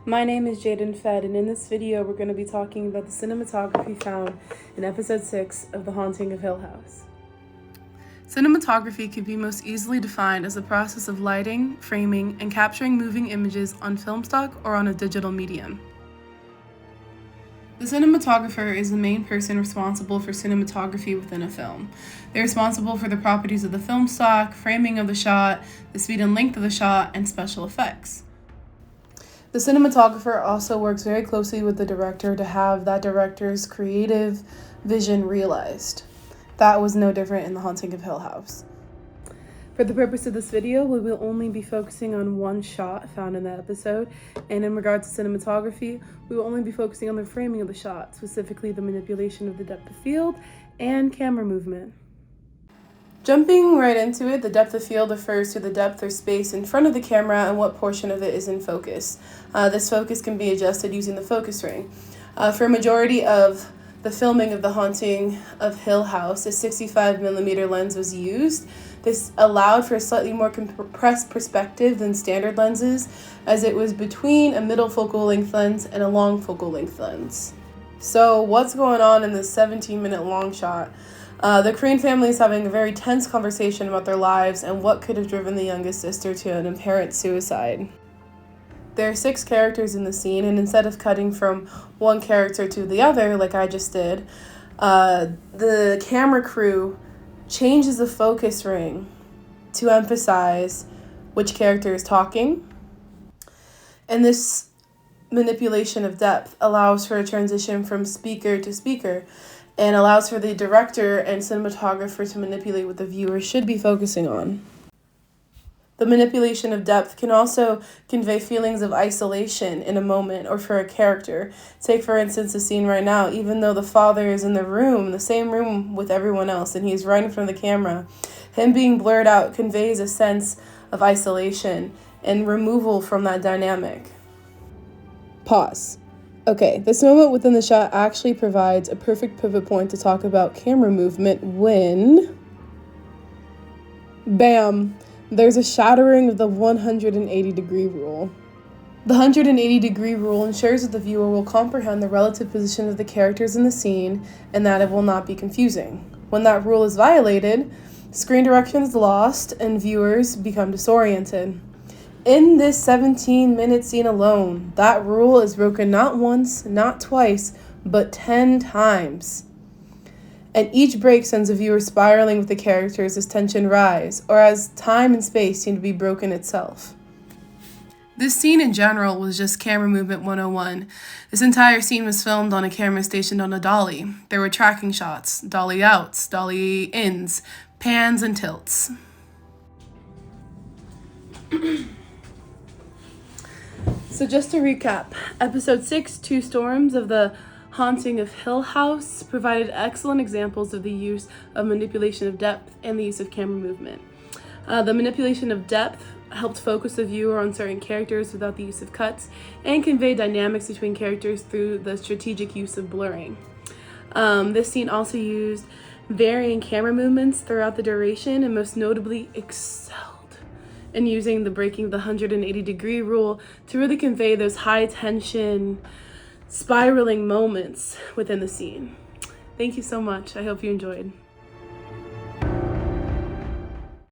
My name is Jaden Fed, and in this video we're going to be talking about the cinematography found in episode 6 of The Haunting of Hill House. Cinematography can be most easily defined as the process of lighting, framing, and capturing moving images on film stock or on a digital medium. The cinematographer is the main person responsible for cinematography within a film. They're responsible for the properties of the film stock, framing of the shot, the speed and length of the shot, and special effects. The cinematographer also works very closely with the director to have that director's creative vision realized. That was no different in The Haunting of Hill House. For the purpose of this video, we will only be focusing on one shot found in the episode, and in regards to cinematography, we will only be focusing on the framing of the shot, specifically the manipulation of the depth of field and camera movement. Jumping right into it, the depth of field refers to the depth or space in front of the camera and what portion of it is in focus. This focus can be adjusted using the focus ring. For a majority of the filming of The Haunting of Hill House, a 65mm lens was used. This allowed for a slightly more compressed perspective than standard lenses, as it was between a middle focal length lens and a long focal length lens. So what's going on in this 17-minute long shot? The Crane family is having a very tense conversation about their lives and what could have driven the youngest sister to an apparent suicide. There are 6 characters in the scene, and instead of cutting from one character to the other, like I just did, the camera crew changes the focus ring to emphasize which character is talking. And this manipulation of depth allows for a transition from speaker to speaker, and allows for the director and cinematographer to manipulate what the viewer should be focusing on. The manipulation of depth can also convey feelings of isolation in a moment or for a character. Take, for instance, the scene right now. Even though the father is in the same room with everyone else, and he's right in front of the camera, him being blurred out conveys a sense of isolation and removal from that dynamic. Pause. Okay, this moment within the shot actually provides a perfect pivot point to talk about camera movement when, bam, there's a shattering of the 180-degree rule. The 180-degree rule ensures that the viewer will comprehend the relative position of the characters in the scene and that it will not be confusing. When that rule is violated, screen direction is lost and viewers become disoriented. In this 17-minute scene alone, that rule is broken not once, not twice, but 10 times. And each break sends a viewer spiraling with the characters as tension rise, or as time and space seem to be broken itself. This scene in general was just camera movement 101. This entire scene was filmed on a camera stationed on a dolly. There were tracking shots, dolly outs, dolly ins, pans, and tilts. So just to recap, episode 6, 2 Storms of The Haunting of Hill House provided excellent examples of the use of manipulation of depth and the use of camera movement. The manipulation of depth helped focus the viewer on certain characters without the use of cuts and convey dynamics between characters through the strategic use of blurring. This scene also used varying camera movements throughout the duration and most notably excelled in using the breaking of the 180-degree rule to really convey those high tension, spiraling moments within the scene. Thank you so much. I hope you enjoyed.